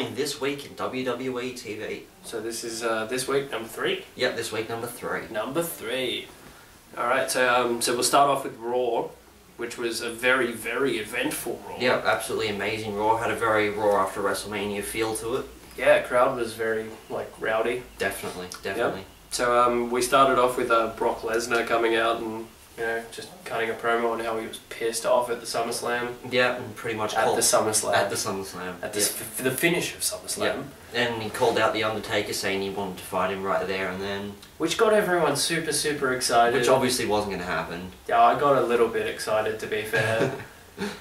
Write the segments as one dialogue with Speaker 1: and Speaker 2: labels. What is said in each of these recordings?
Speaker 1: doing this week in WWE TV.
Speaker 2: So this is this week number 3.
Speaker 1: Yep, this week number 3.
Speaker 2: Number 3. All right, so we'll start off with Raw, which was a very, very eventful Raw.
Speaker 1: Yep, absolutely amazing Raw. Had a very Raw after WrestleMania feel to it.
Speaker 2: Yeah, crowd was very rowdy.
Speaker 1: Definitely.
Speaker 2: Yep. So we started off with Brock Lesnar coming out and just cutting a promo on how he was pissed off at the SummerSlam.
Speaker 1: Yeah, and pretty much
Speaker 2: at the SummerSlam.
Speaker 1: At the SummerSlam.
Speaker 2: At the finish of SummerSlam.
Speaker 1: Yep. And he called out the Undertaker, saying he wanted to fight him right there and then.
Speaker 2: Which got everyone super, super excited.
Speaker 1: Which obviously wasn't going to happen.
Speaker 2: Yeah, I got a little bit excited, to be fair.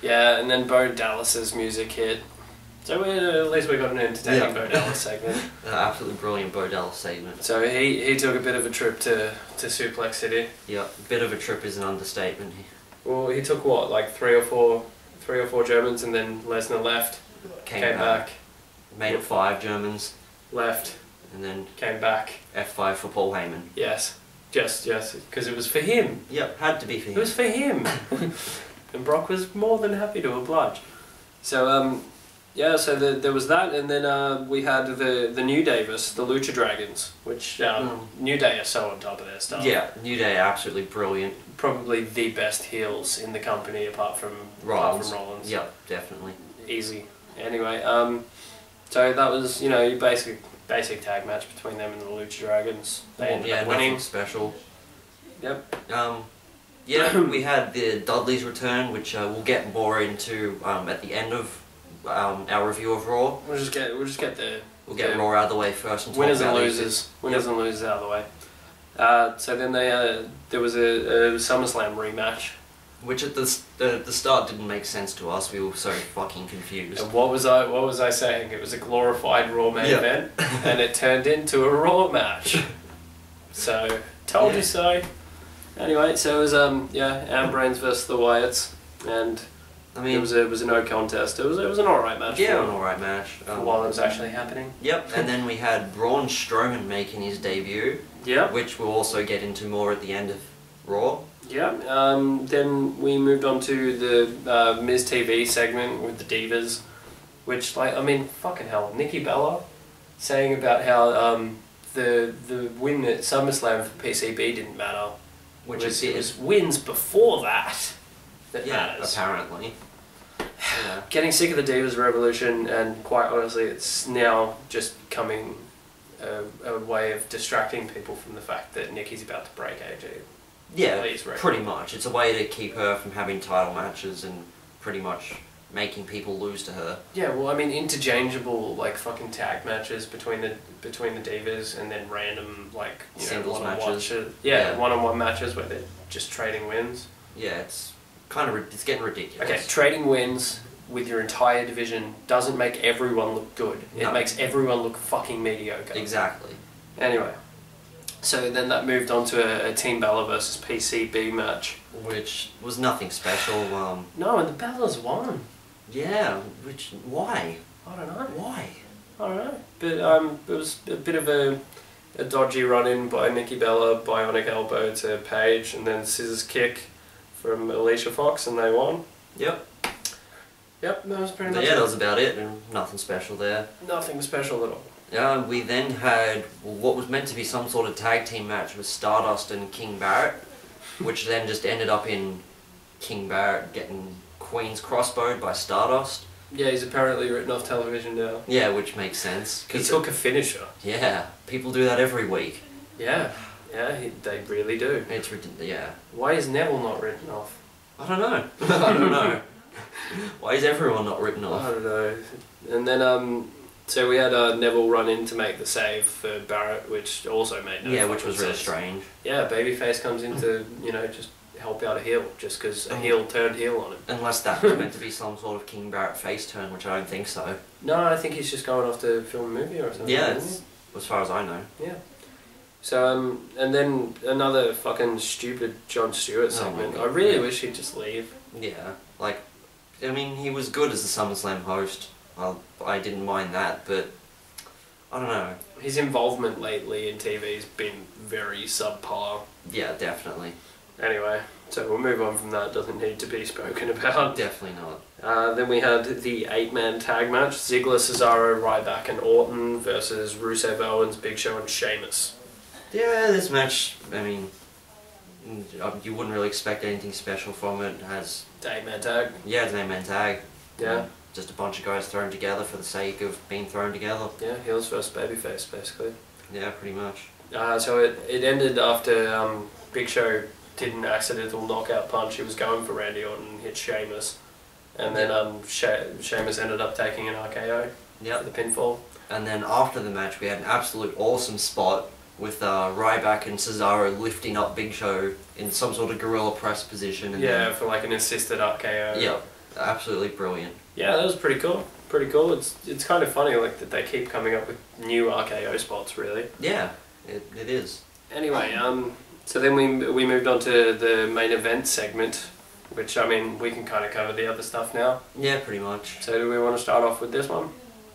Speaker 2: Yeah, and then Bo Dallas's music hit. So at least we got an entertaining Bo Dallas segment.
Speaker 1: Absolutely brilliant Bo Dallas segment.
Speaker 2: So he took a bit of a trip to Suplex City.
Speaker 1: Yeah, a bit of a trip is an understatement.
Speaker 2: Well, he took what, like three or four Germans, and then Lesnar left, came back.
Speaker 1: Made it 5 Germans.
Speaker 2: Left.
Speaker 1: And then
Speaker 2: came back.
Speaker 1: F5 for Paul Heyman.
Speaker 2: Yes, just because it was for him.
Speaker 1: Yep, had to be for him.
Speaker 2: It was for him. And Brock was more than happy to oblige. So yeah, so there was that, and then we had the New Day versus the Lucha Dragons, which New Day are so on top of their stuff.
Speaker 1: Yeah, New Day are absolutely brilliant.
Speaker 2: Probably the best heels in the company apart from Rollins.
Speaker 1: Yep, definitely.
Speaker 2: Easy. Anyway, so that was your basic tag match between them and the Lucha Dragons. They ended up winning.
Speaker 1: Nothing special.
Speaker 2: Yep.
Speaker 1: Yeah, we had the Dudleys return, which we'll get more into at the end of our review of Raw.
Speaker 2: We'll just get
Speaker 1: We'll get Raw out of the way first and
Speaker 2: winners and losers. Winners and losers out of the way. So then there was a SummerSlam rematch,
Speaker 1: which at the start didn't make sense to us. We were so fucking confused.
Speaker 2: And what was I saying? It was a glorified Raw main event, and it turned into a Raw match. So told you so. Anyway, so it was Ambrose versus the Wyatts, and I mean, it was a no contest. It was an alright match.
Speaker 1: Yeah, an alright match.
Speaker 2: While it was actually happening.
Speaker 1: Yep, and then we had Braun Strowman making his debut.
Speaker 2: Yep.
Speaker 1: Which we'll also get into more at the end of Raw.
Speaker 2: Yeah. Then we moved on to the Miz TV segment with the Divas, which fucking hell, Nikki Bella saying about how the win at SummerSlam for PCB didn't matter, which it was wins before that matters.
Speaker 1: Apparently. Yeah.
Speaker 2: Getting sick of the Divas Revolution, and quite honestly, it's now just coming a way of distracting people from the fact that Nikki's about to break AJ.
Speaker 1: Yeah, pretty much. It's a way to keep her from having title matches and pretty much making people lose to her. Yeah,
Speaker 2: well, I mean, interchangeable fucking tag matches between the Divas, and then random
Speaker 1: singles matches.
Speaker 2: One-on-one matches where they're just trading wins.
Speaker 1: Yeah, it's getting ridiculous.
Speaker 2: Okay, trading wins with your entire division doesn't make everyone look good. It makes everyone look fucking mediocre.
Speaker 1: Exactly.
Speaker 2: Anyway, so then that moved on to a Team Bella versus PCB match,
Speaker 1: which was nothing special.
Speaker 2: No, and the Bellas won.
Speaker 1: Yeah, why?
Speaker 2: I don't know.
Speaker 1: Why?
Speaker 2: I don't know. But it was a bit of a dodgy run-in by Nikki Bella, bionic elbow to Paige, and then scissors kick from Alicia Fox, and they won.
Speaker 1: Yep.
Speaker 2: Yep, that was pretty much it.
Speaker 1: Yeah, that was about it, and nothing special there.
Speaker 2: Nothing special at all.
Speaker 1: We then had what was meant to be some sort of tag team match with Stardust and King Barrett, which then just ended up in King Barrett getting Queen's crossbowed by Stardust.
Speaker 2: Yeah, he's apparently written off television now.
Speaker 1: Yeah, which makes sense.
Speaker 2: He took a finisher.
Speaker 1: Yeah, people do that every week.
Speaker 2: Yeah, they really do.
Speaker 1: It's ridiculous. Yeah.
Speaker 2: Why is Neville not written off?
Speaker 1: I don't know. I don't know. Why is everyone not written off?
Speaker 2: I don't know. And then so we had Neville run in to make the save for Barrett, which also made no sense.
Speaker 1: Yeah, which was really strange.
Speaker 2: Yeah, babyface comes in to just help out a heel, just because a heel turned heel on him.
Speaker 1: Unless that was meant to be some sort of King Barrett face turn, which I don't think so.
Speaker 2: No, I think he's just going off to film a movie or something.
Speaker 1: Yeah, as far as I know.
Speaker 2: Yeah. So, and then another fucking stupid Jon Stewart segment. I really wish he'd just leave.
Speaker 1: Yeah, I mean, he was good as the SummerSlam host. I didn't mind that, but I don't know.
Speaker 2: His involvement lately in TV has been very subpar.
Speaker 1: Yeah, definitely.
Speaker 2: Anyway, so we'll move on from that. Doesn't need to be spoken about.
Speaker 1: Definitely not.
Speaker 2: Then we had the 8-man tag match: Ziggler, Cesaro, Ryback, and Orton versus Rusev, Owens, Big Show, and Sheamus.
Speaker 1: Yeah, this match, I mean, you wouldn't really expect anything special from it. It has...
Speaker 2: The 8-man tag?
Speaker 1: Yeah, it's an 8-man tag.
Speaker 2: Yeah.
Speaker 1: Just a bunch of guys thrown together for the sake of being thrown together.
Speaker 2: Yeah, heels versus babyface, basically.
Speaker 1: Yeah, pretty much.
Speaker 2: So it ended after Big Show did an accidental knockout punch. He was going for Randy Orton and hit Sheamus. And then Sheamus ended up taking an RKO for the pinfall.
Speaker 1: And then after the match, we had an absolute awesome spot with Ryback and Cesaro lifting up Big Show in some sort of gorilla press position. And
Speaker 2: for like an assisted RKO.
Speaker 1: Yeah, absolutely brilliant.
Speaker 2: Yeah, that was pretty cool. Pretty cool. It's kind of funny like that they keep coming up with new RKO spots, really.
Speaker 1: Yeah, it is.
Speaker 2: Anyway, so then we moved on to the main event segment, which, I mean, we can kind of cover the other stuff now.
Speaker 1: Yeah, pretty much.
Speaker 2: So do we want to start off with this one?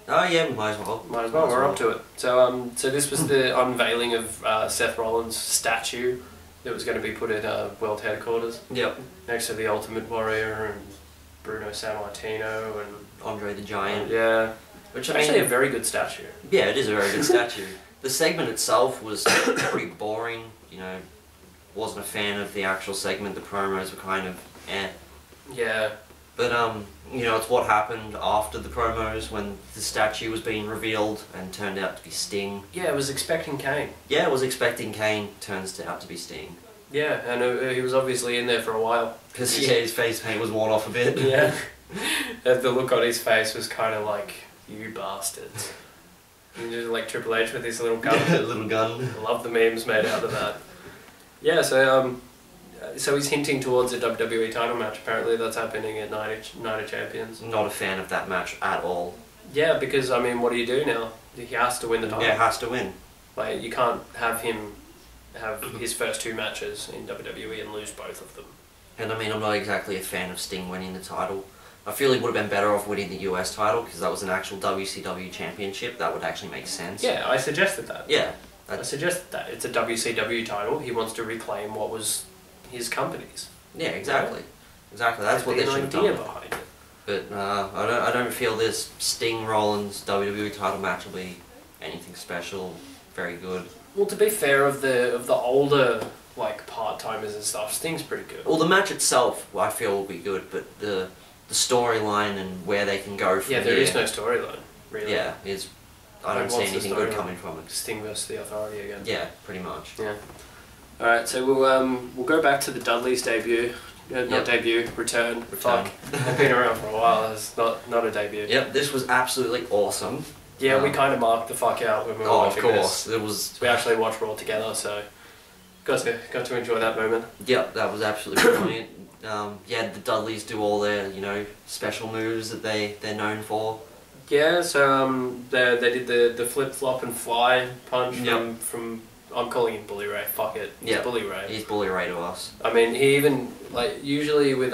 Speaker 1: Oh yeah, we might as well.
Speaker 2: Might as well, we're up to it. So so this was the unveiling of Seth Rollins' statue that was going to be put at World Headquarters.
Speaker 1: Yep.
Speaker 2: Next to the Ultimate Warrior and Bruno Sammartino and...
Speaker 1: Andre the Giant.
Speaker 2: Yeah.
Speaker 1: Which,
Speaker 2: actually a very good statue.
Speaker 1: Yeah, it is a very good statue. The segment itself was pretty boring, you know, wasn't a fan of the actual segment, the promos were kind of eh.
Speaker 2: Yeah.
Speaker 1: But, you know, it's what happened after the promos when the statue was being revealed and turned out to be Sting.
Speaker 2: Yeah, I was expecting Kane.
Speaker 1: Yeah, I was expecting Kane, turns out to be Sting.
Speaker 2: Yeah, and he was obviously in there for a while.
Speaker 1: Because, yeah, his face paint was worn off a bit.
Speaker 2: Yeah. The look on his face was kind of like, you bastards. And just like Triple H with his little gun.
Speaker 1: Little gun.
Speaker 2: I love the memes made out of that. Yeah, so he's hinting towards a WWE title match. Apparently that's happening at Night of Champions.
Speaker 1: Not a fan of that match at all.
Speaker 2: Yeah, because, I mean, what do you do now? He has to win the title.
Speaker 1: Yeah, has to win.
Speaker 2: Like, you can't have him have his first 2 matches in WWE and lose both of them.
Speaker 1: And I mean, I'm not exactly a fan of Sting winning the title. I feel he would have been better off winning the US title because that was an actual WCW championship. That would actually make sense.
Speaker 2: Yeah, I suggested that.
Speaker 1: Yeah.
Speaker 2: I suggested that. It's a WCW title. He wants to reclaim what was his company's.
Speaker 1: Yeah, exactly. Exactly. That's what they should have done.
Speaker 2: There's an idea behind it.
Speaker 1: But I don't feel this Sting Rollins WWE title match will be anything special. Very good.
Speaker 2: Well, to be fair, of the older like part-timers and stuff, Sting's pretty good.
Speaker 1: Well, the match itself I feel will be good, but the storyline and where they can go from
Speaker 2: there is no storyline, really.
Speaker 1: Yeah, I don't see anything good coming from it.
Speaker 2: Sting versus the Authority again.
Speaker 1: Yeah, pretty much.
Speaker 2: Yeah. All right, so we'll go back to the Dudleys' debut. Return. Fuck, they've been around for a while. It's not a debut.
Speaker 1: Yep, this was absolutely awesome.
Speaker 2: Yeah, we kind of marked the fuck out when we were watching this.
Speaker 1: It was.
Speaker 2: We actually watched Raw together, so got to enjoy that moment.
Speaker 1: Yep, that was absolutely brilliant. Yeah, the Dudleys do all their, you know, special moves that they're known for. Yeah,
Speaker 2: so they did the flip flop and fly punch from I'm calling him Bully Ray. Fuck it. He's Bully Ray.
Speaker 1: He's Bully Ray to us.
Speaker 2: I mean, he even like usually with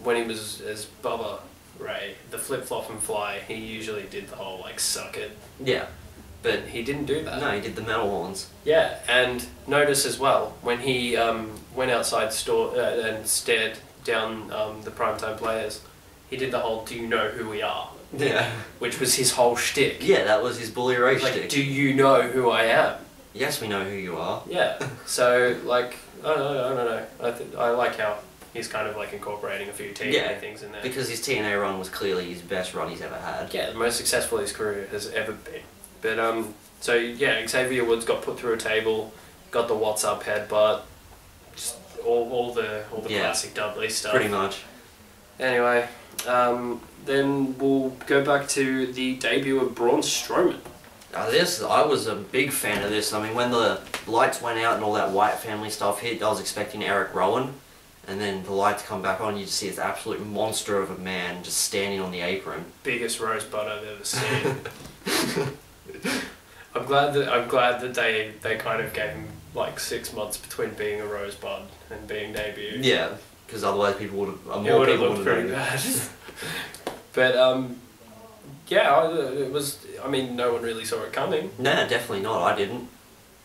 Speaker 2: when he was as Bubba Ray, the flip flop and fly, he usually did the whole like suck it.
Speaker 1: Yeah.
Speaker 2: But he didn't do that.
Speaker 1: No, he did the metal horns.
Speaker 2: Yeah, and notice as well, when he went outside store and stared down the primetime players, he did the whole, do you know who we are?
Speaker 1: Yeah.
Speaker 2: Which was his whole shtick.
Speaker 1: Yeah, that was his Bully Ray shtick.
Speaker 2: Do you know who I am?
Speaker 1: Yes, we know who you are.
Speaker 2: Yeah, so like, I don't know. I like how he's kind of like incorporating a few TNA things in there.
Speaker 1: Because his TNA run was clearly his best run he's ever had.
Speaker 2: Yeah, the most successful his career has ever been. But so yeah, Xavier Woods got put through a table, got the what's up headbutt, just all the classic Dudley stuff.
Speaker 1: Pretty much.
Speaker 2: Anyway, then we'll go back to the debut of Braun Strowman.
Speaker 1: I was a big fan of this. I mean, when the lights went out and all that Wyatt family stuff hit, I was expecting Eric Rowan. And then the lights come back on, you just see this absolute monster of a man just standing on the apron.
Speaker 2: Biggest rosebud I've ever seen. I'm glad that they kind of gave him like 6 months between being a rosebud and being debuted.
Speaker 1: Yeah, because otherwise people would have
Speaker 2: looked pretty bad. But yeah, it was. I mean, no one really saw it coming.
Speaker 1: No, definitely not. I didn't.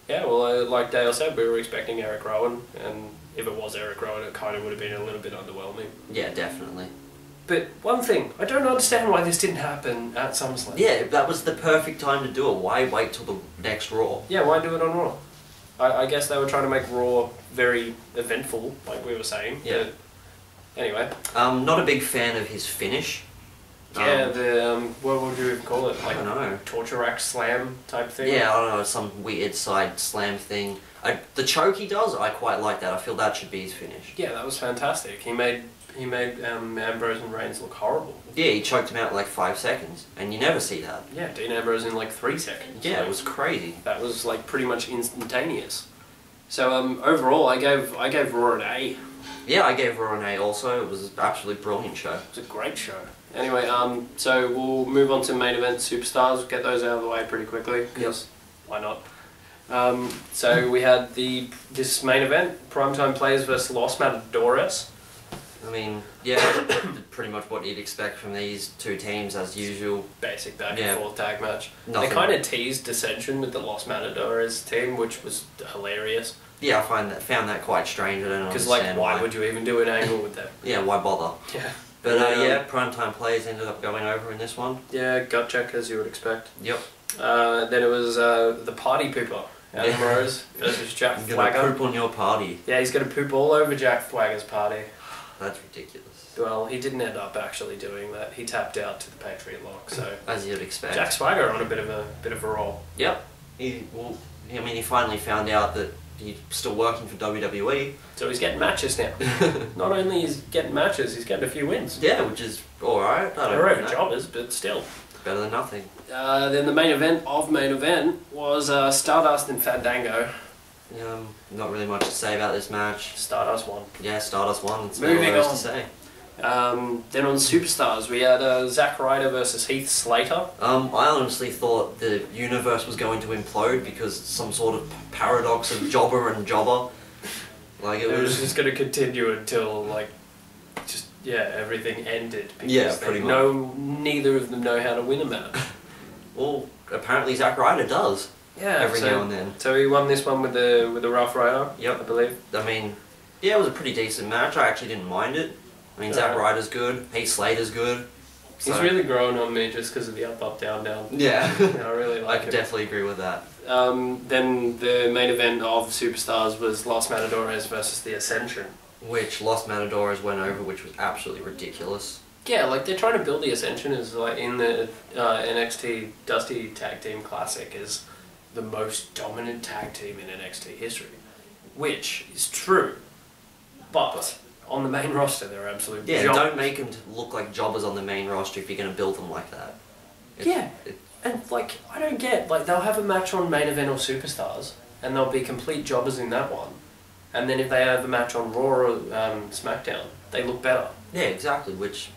Speaker 2: Yeah, well, like Dale said, we were expecting Eric Rowan, and if it was Eric Rowan, it kind of would have been a little bit underwhelming.
Speaker 1: Yeah, definitely.
Speaker 2: But one thing, I don't understand why this didn't happen at SummerSlam.
Speaker 1: Yeah, that was the perfect time to do it. Why wait till the next Raw?
Speaker 2: Yeah, why do it on Raw? I guess they were trying to make Raw very eventful, like we were saying.
Speaker 1: Yeah.
Speaker 2: But anyway.
Speaker 1: Not a big fan of his finish.
Speaker 2: Yeah, what would you even call it? Like
Speaker 1: I don't know.
Speaker 2: Torture Rack Slam type thing?
Speaker 1: Yeah, I don't know, some weird side slam thing. The choke he does, I quite like that. I feel that should be his finish.
Speaker 2: Yeah, that was fantastic. He made Ambrose and Reigns look horrible.
Speaker 1: Yeah, he choked him out in like 5 seconds, and you never see that.
Speaker 2: Yeah, Dean Ambrose in like 3 seconds.
Speaker 1: Yeah,
Speaker 2: like,
Speaker 1: it was crazy.
Speaker 2: That was like pretty much instantaneous. So overall, I gave Raw an A.
Speaker 1: Yeah, I gave Raw an A also. It was an absolutely brilliant show.
Speaker 2: It was a great show. Anyway, so we'll move on to main event superstars. Get those out of the way pretty quickly, because why not? So we had this main event, Primetime Players versus Los Matadores.
Speaker 1: I mean, yeah, pretty much what you'd expect from these two teams as usual.
Speaker 2: Basic back and forth tag match.
Speaker 1: Nothing.
Speaker 2: They kind of teased dissension with the Los Matadores team, which was hilarious.
Speaker 1: Yeah, I found that quite strange. I don't understand.
Speaker 2: Because like, why would you even do an angle with them?
Speaker 1: Yeah, why bother?
Speaker 2: Yeah.
Speaker 1: But yeah, Primetime Players ended up going over in this one.
Speaker 2: Yeah, gut check as you would expect.
Speaker 1: Yep.
Speaker 2: Then it was the party pooper. Adam Rose versus Jack
Speaker 1: You're gonna
Speaker 2: Swagger.
Speaker 1: poop on your party.
Speaker 2: Yeah, he's going to poop all over Jack Swagger's party.
Speaker 1: That's ridiculous.
Speaker 2: Well, he didn't end up actually doing that. He tapped out to the Patriot lock, so
Speaker 1: As you'd expect.
Speaker 2: Jack Swagger on a bit of a roll.
Speaker 1: Yep. He finally found out that he's still working for WWE.
Speaker 2: So he's getting matches now. Not only is he getting matches, he's getting a few wins.
Speaker 1: Yeah, which is alright.
Speaker 2: They're over jobbers, but still.
Speaker 1: Better than nothing.
Speaker 2: Then the main event was Stardust and Fandango.
Speaker 1: Not really much to say about this match.
Speaker 2: Stardust won.
Speaker 1: Yeah, Stardust won. That's
Speaker 2: Moving
Speaker 1: all there is
Speaker 2: on.
Speaker 1: to say.
Speaker 2: Then on Superstars, we had Zack Ryder versus Heath Slater.
Speaker 1: I honestly thought the universe was going to implode because some sort of paradox of jobber and jobber. Like it was
Speaker 2: just going to continue until everything ended. Because
Speaker 1: Yeah, pretty much.
Speaker 2: Neither of them know how to win a match.
Speaker 1: Well, apparently Zack Ryder does.
Speaker 2: Yeah,
Speaker 1: Every now and then.
Speaker 2: So he won this one with the Rough Rider.
Speaker 1: Yep.
Speaker 2: I believe.
Speaker 1: I mean, yeah, it was a pretty decent match. I actually didn't mind it. I mean, Zack Ryder's good. Heath Slater's good.
Speaker 2: He's really grown on me just because of the up, down, down.
Speaker 1: Yeah.
Speaker 2: I really like
Speaker 1: I could definitely agree with that.
Speaker 2: Then the main event of Superstars was Los Matadores versus the Ascension.
Speaker 1: Which Los Matadores went over, which was absolutely ridiculous.
Speaker 2: Yeah, like they're trying to build the Ascension as like in the NXT Dusty Tag Team Classic as the most dominant tag team in NXT history, which is true, but on the main roster they're absolute jobbers.
Speaker 1: Don't make them look like jobbers on the main roster if you're going to build them like that.
Speaker 2: And like I don't get like they'll have a match on main event or Superstars and they'll be complete jobbers in that one, and then if they have a match on Raw or SmackDown, they look better.
Speaker 1: Yeah, exactly. Which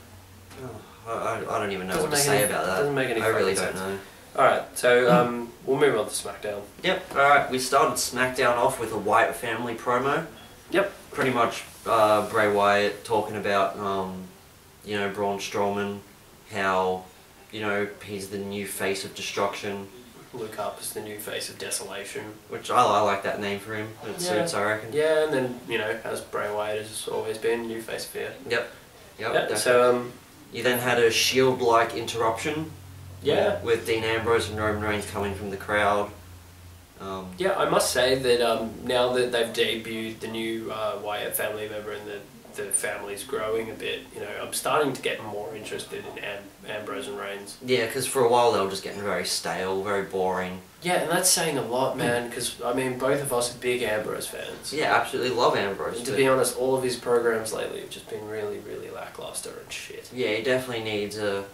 Speaker 1: I don't even know
Speaker 2: Doesn't
Speaker 1: what to
Speaker 2: make
Speaker 1: say
Speaker 2: any-
Speaker 1: about that.
Speaker 2: doesn't make any
Speaker 1: I really
Speaker 2: fucking
Speaker 1: don't
Speaker 2: sense.
Speaker 1: know.
Speaker 2: Alright, so we'll move on to SmackDown.
Speaker 1: Yep. All right. We started SmackDown off with a Wyatt family promo.
Speaker 2: Yep.
Speaker 1: Pretty much Bray Wyatt talking about Braun Strowman, how he's the new face of destruction.
Speaker 2: Luke Harper's the new face of desolation.
Speaker 1: Which I like that name for him. It suits, I reckon.
Speaker 2: Yeah, and then, as Bray Wyatt has always been, new face of fear.
Speaker 1: Yep.
Speaker 2: Yeah,
Speaker 1: Definitely.
Speaker 2: so,
Speaker 1: You then had a Shield-like interruption.
Speaker 2: Yeah.
Speaker 1: With Dean Ambrose and Roman Reigns coming from the crowd.
Speaker 2: Yeah, I must say that now that they've debuted the new Wyatt family member and the family's growing a bit, I'm starting to get more interested in Ambrose and Reigns.
Speaker 1: Yeah, because for a while they were just getting very stale, very boring.
Speaker 2: Yeah, and that's saying a lot, man, because, both of us are big Ambrose fans.
Speaker 1: Yeah, absolutely love Ambrose.
Speaker 2: And to be honest, all of his programs lately have just been really, really lackluster and shit.
Speaker 1: Yeah, he definitely needs a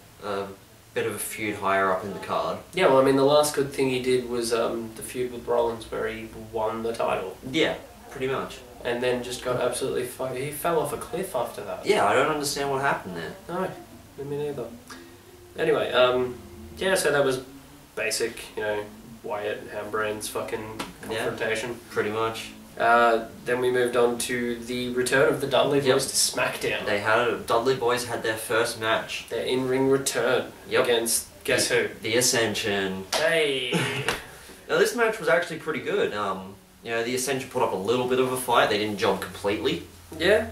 Speaker 1: bit of a feud higher up in the card.
Speaker 2: Yeah, well, the last good thing he did was the feud with Rollins where he won the title.
Speaker 1: Yeah, pretty much.
Speaker 2: And then just got absolutely fucked. He fell off a cliff after that.
Speaker 1: Yeah, I don't understand what happened there.
Speaker 2: No, me neither. Anyway, so that was basic, Wyatt and Hambrain's fucking confrontation.
Speaker 1: Yeah, pretty much.
Speaker 2: Then we moved on to the return of the Dudley Boys to SmackDown.
Speaker 1: Dudley Boys had their first match.
Speaker 2: Their in-ring return against, guess who?
Speaker 1: The Ascension.
Speaker 2: Hey!
Speaker 1: Now this match was actually pretty good. The Ascension put up a little bit of a fight. They didn't job completely.
Speaker 2: Yeah.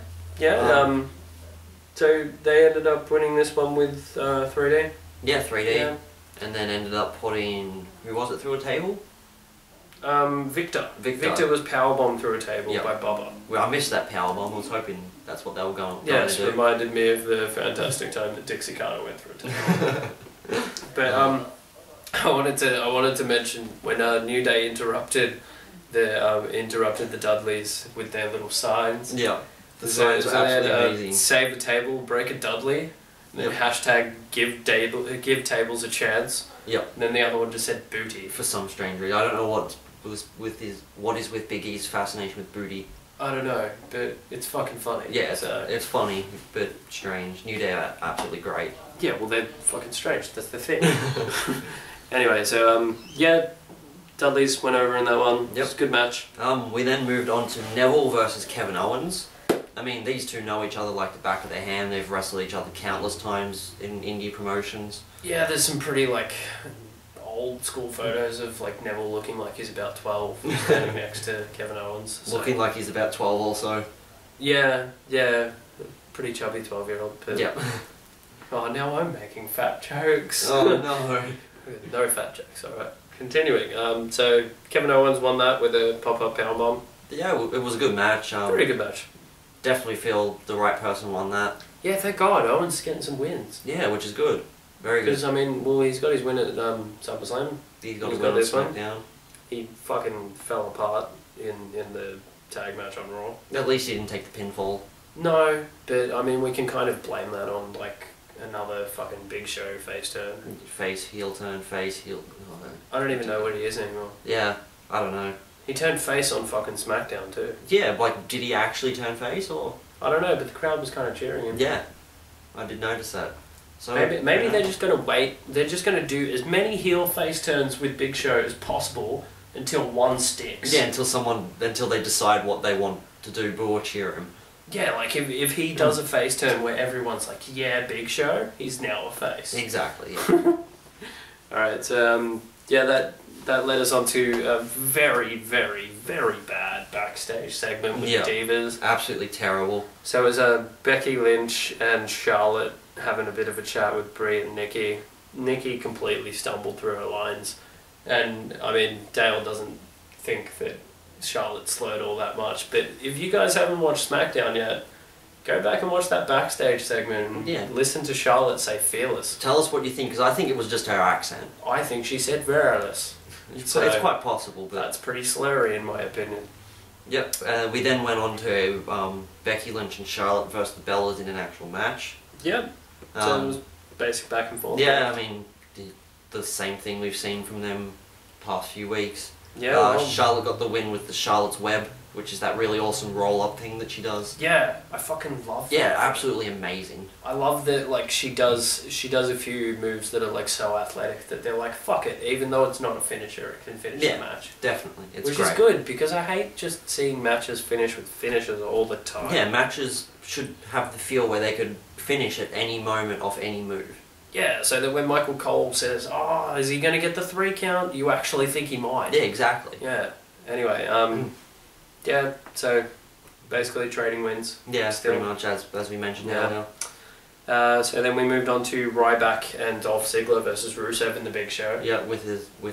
Speaker 2: So they ended up winning this one with 3D.
Speaker 1: Yeah, 3D.
Speaker 2: Yeah.
Speaker 1: And then ended up putting, who was it, through a table?
Speaker 2: Victor.
Speaker 1: Victor.
Speaker 2: Victor was powerbombed through a table
Speaker 1: Yep.
Speaker 2: by Bubba.
Speaker 1: Well, I missed that powerbomb. I was hoping that's what they were going
Speaker 2: Yes,
Speaker 1: to do.
Speaker 2: reminded me of the fantastic time that Dixie Carter went through a table. But I wanted to mention when New Day interrupted the Dudleys with their little signs.
Speaker 1: Yeah. The
Speaker 2: So
Speaker 1: signs were
Speaker 2: they had,
Speaker 1: absolutely amazing.
Speaker 2: save a table, break a Dudley, and then hashtag give tables a chance.
Speaker 1: Yep.
Speaker 2: And then the other one just said booty.
Speaker 1: For some strange reason. I don't know what is with Big E's fascination with booty.
Speaker 2: I don't know, but it's fucking funny.
Speaker 1: Yeah,
Speaker 2: So,
Speaker 1: it's funny, but strange. New Day are absolutely great.
Speaker 2: yeah, well they're fucking strange. That's the thing. Anyway, so yeah, Dudleys went over in that one.
Speaker 1: Yep.
Speaker 2: It's a good match.
Speaker 1: We then moved on to Neville versus Kevin Owens. I mean, these two know each other like the back of their hand. They've wrestled each other countless times in indie promotions.
Speaker 2: Yeah, there's some pretty like old school photos of like Neville looking like he's about 12, standing next to Kevin Owens. So.
Speaker 1: Looking like he's about 12 also.
Speaker 2: Yeah, pretty chubby 12-year-old. But
Speaker 1: Yep.
Speaker 2: oh, now I'm making fat jokes.
Speaker 1: Oh no.
Speaker 2: No fat jokes. All right. Continuing. So Kevin Owens won that with a pop-up powerbomb.
Speaker 1: Yeah, it was a good match.
Speaker 2: Pretty good match.
Speaker 1: Definitely feel the right person won that.
Speaker 2: Yeah, thank God. Owens is getting some wins.
Speaker 1: Yeah, which is good. Very good.
Speaker 2: Because I mean, well, he's got his win at SummerSlam.
Speaker 1: He's got
Speaker 2: he's
Speaker 1: his
Speaker 2: got
Speaker 1: win on
Speaker 2: this one.
Speaker 1: SmackDown.
Speaker 2: He fucking fell apart in the tag match on Raw.
Speaker 1: At least he didn't take the pinfall.
Speaker 2: No, but I mean, we can kind of blame that on like another fucking Big Show face turn.
Speaker 1: Face, heel turn, face, heel... Oh, no.
Speaker 2: I don't even know what he is anymore.
Speaker 1: Yeah, I don't know.
Speaker 2: He turned face on fucking SmackDown too.
Speaker 1: Yeah, like, did he actually turn face, or...?
Speaker 2: I don't know, but the crowd was kind of cheering him.
Speaker 1: Yeah, I did notice that. So
Speaker 2: Maybe they're just going to wait. They're just going to do as many heel face turns with Big Show as possible until one sticks.
Speaker 1: Yeah, until they decide what they want to do, boo or cheer him.
Speaker 2: Yeah, like if he does a face turn where everyone's like, yeah, Big Show, he's now a face.
Speaker 1: Exactly, yeah.
Speaker 2: Alright, so that led us on to a very, very, very bad backstage segment with the Divas.
Speaker 1: Absolutely terrible.
Speaker 2: So it was Becky Lynch and Charlotte having a bit of a chat with Brie and Nikki. Nikki completely stumbled through her lines, and I mean, Dale doesn't think that Charlotte slurred all that much, but if you guys haven't watched SmackDown yet, go back and watch that backstage segment and listen to Charlotte say fearless.
Speaker 1: Tell us what you think, because I think it was just her accent.
Speaker 2: I think she said virulous.
Speaker 1: It's
Speaker 2: So,
Speaker 1: quite possible, but...
Speaker 2: that's pretty slurry in my opinion.
Speaker 1: Yep, we then went on to Becky Lynch and Charlotte versus the Bellas in an actual match.
Speaker 2: Yep. So it was basic back and forth.
Speaker 1: Yeah, I mean, the same thing we've seen from them past few weeks.
Speaker 2: Yeah.
Speaker 1: Charlotte got the win with the Charlotte's Web, which is that really awesome roll-up thing that she does.
Speaker 2: Yeah, I fucking love that.
Speaker 1: Yeah, absolutely amazing.
Speaker 2: I love that, like, she does a few moves that are, like, so athletic that they're like, fuck it, even though it's not a finisher, it can finish the match.
Speaker 1: Definitely. It's
Speaker 2: Which
Speaker 1: great.
Speaker 2: is good, because I hate just seeing matches finish with finishers all the time.
Speaker 1: Yeah, matches should have the feel where they could finish at any moment off any move.
Speaker 2: Yeah, so that when Michael Cole says, oh, is he going to get the 3 count? You actually think he might.
Speaker 1: Yeah, exactly.
Speaker 2: Yeah. Anyway, yeah, so basically trading wins.
Speaker 1: Yeah,
Speaker 2: Still.
Speaker 1: pretty much as we mentioned earlier.
Speaker 2: So then we moved on to Ryback and Dolph Ziggler versus Rusev in the Big Show.
Speaker 1: Yeah, with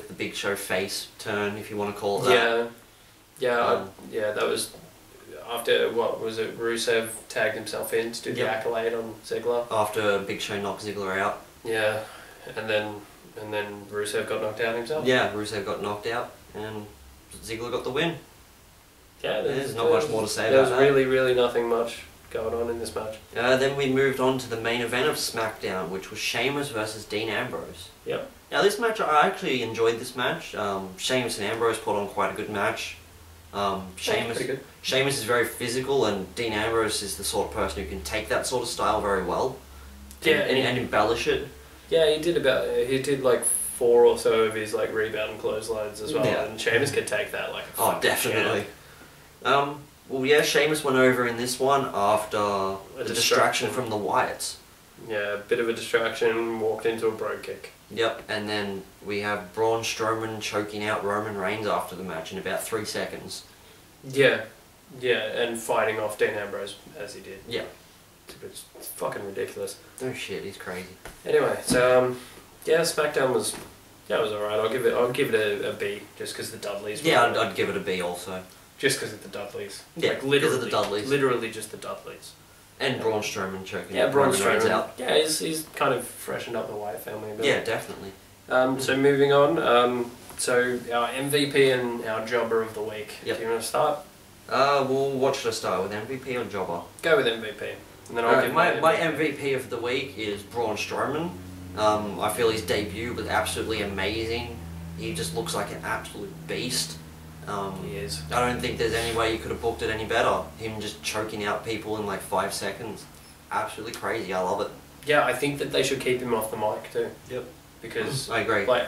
Speaker 1: the Big Show face turn, if you want to call it that.
Speaker 2: Yeah, that was after, what was it, Rusev tagged himself in to do the accolade on Ziggler.
Speaker 1: After Big Show knocked Ziggler out.
Speaker 2: Yeah, and then Rusev got knocked out himself.
Speaker 1: Yeah, Rusev got knocked out, and Ziggler got the win.
Speaker 2: Yeah,
Speaker 1: there's not much more to say about that.
Speaker 2: There's really, really nothing much going on in this match.
Speaker 1: Then we moved on to the main event of SmackDown, which was Sheamus versus Dean Ambrose.
Speaker 2: Yep.
Speaker 1: Now this match, I actually enjoyed this match. Sheamus and Ambrose put on quite a good match.
Speaker 2: Pretty good.
Speaker 1: Sheamus is very physical, and Dean Ambrose is the sort of person who can take that sort of style very well. And embellish it.
Speaker 2: Yeah, he did like 4 or so of his like rebound and clotheslines as well, and Sheamus could take that like a
Speaker 1: definitely. Well, yeah, Sheamus went over in this one after the distraction from the Wyatts.
Speaker 2: Yeah, a bit of a distraction, walked into a bro kick.
Speaker 1: Yep, and then we have Braun Strowman choking out Roman Reigns after the match in about 3 seconds.
Speaker 2: Yeah, and fighting off Dean Ambrose as he did.
Speaker 1: Yeah.
Speaker 2: It's fucking ridiculous.
Speaker 1: Oh shit, he's crazy.
Speaker 2: Anyway, so yeah, SmackDown was alright. I'll give it a B just because the Dudleys.
Speaker 1: Yeah, I'd give it a B also.
Speaker 2: Just because of the Dudleys.
Speaker 1: Yeah,
Speaker 2: like, literally,
Speaker 1: because of the Dudleys.
Speaker 2: Literally just the Dudleys.
Speaker 1: And Braun Strowman choking.
Speaker 2: Yeah, Braun
Speaker 1: Roman Reigns
Speaker 2: Strowman.
Speaker 1: out.
Speaker 2: Yeah, he's kind of freshened up the Wyatt family a bit.
Speaker 1: Yeah, definitely.
Speaker 2: So moving on. So our MVP and our Jobber of the Week.
Speaker 1: Yep.
Speaker 2: Do you want to start?
Speaker 1: Well, what should I start with, MVP or Jobber?
Speaker 2: Go with MVP. And then I'll give
Speaker 1: my MVP of the week is Braun Strowman. I feel his debut was absolutely amazing. He just looks like an absolute beast.
Speaker 2: He is.
Speaker 1: I don't think there's any way you could have booked it any better. Him just choking out people in like 5 seconds. Absolutely crazy. I love it.
Speaker 2: Yeah, I think that they should keep him off the mic too.
Speaker 1: Yep.
Speaker 2: Because
Speaker 1: I agree.
Speaker 2: Like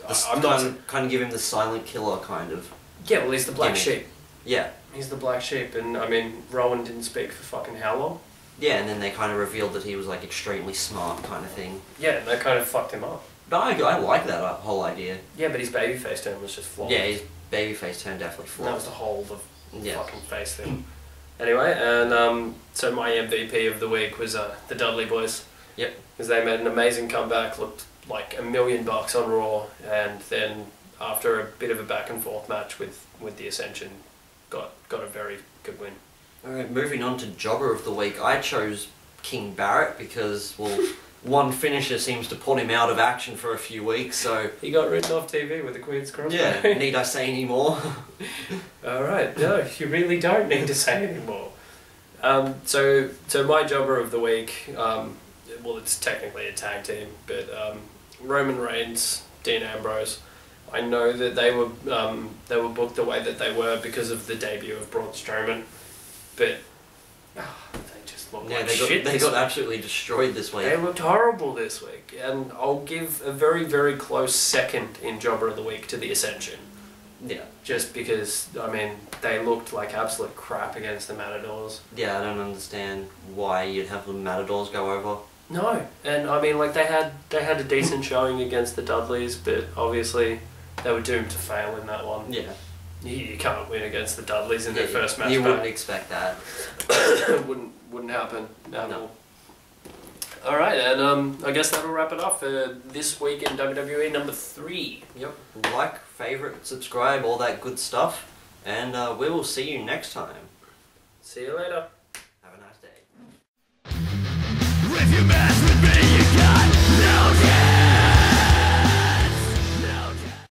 Speaker 2: I'm not
Speaker 1: kind of give him the silent killer kind of.
Speaker 2: Yeah, well, he's the black sheep.
Speaker 1: Yeah.
Speaker 2: He's the black sheep, and I mean, Rowan didn't speak for fucking how long?
Speaker 1: Yeah, and then they kind of revealed that he was like extremely smart kind of thing.
Speaker 2: Yeah, and they kind of fucked him up.
Speaker 1: But I like that whole idea.
Speaker 2: Yeah, but his babyface turn was just flawed.
Speaker 1: Yeah, his babyface turn definitely flawed.
Speaker 2: That was the whole
Speaker 1: Yeah.
Speaker 2: fucking face thing. Anyway, and so my MVP of the week was the Dudley Boys.
Speaker 1: Yep.
Speaker 2: Because they made an amazing comeback, looked like $1 million on Raw, and then after a bit of a back and forth match with the Ascension, got a very good win.
Speaker 1: Alright, moving on to Jobber of the Week. I chose King Barrett because, well, one finisher seems to put him out of action for a few weeks, so...
Speaker 2: He got written off TV with the Queen's Crossbow.
Speaker 1: Yeah, need I say any more?
Speaker 2: Alright, no, you really don't need to say any more. So my Jobber of the Week, well, it's technically a tag team, but Roman Reigns, Dean Ambrose. I know that they were booked the way that they were because of the debut of Braun Strowman, but they just looked like shit.
Speaker 1: They got absolutely destroyed this week.
Speaker 2: They looked horrible this week, and I'll give a very, very close second in Jobber of the Week to the Ascension.
Speaker 1: Yeah.
Speaker 2: Just because, I mean, they looked like absolute crap against the Matadors.
Speaker 1: Yeah, I don't understand why you'd have the Matadors go over.
Speaker 2: No, and I mean, like, they had a decent showing against the Dudleys, but obviously they were doomed to fail in that one.
Speaker 1: Yeah.
Speaker 2: You can't win against the Dudleys in their first match.
Speaker 1: You wouldn't expect that.
Speaker 2: wouldn't happen. No. Alright, and I guess that'll wrap it up for this week in WWE number 3.
Speaker 1: Yep. Like, favourite, subscribe, all that good stuff. And we will see you next time.
Speaker 2: See you later.
Speaker 1: Have a nice day.
Speaker 3: If you mess with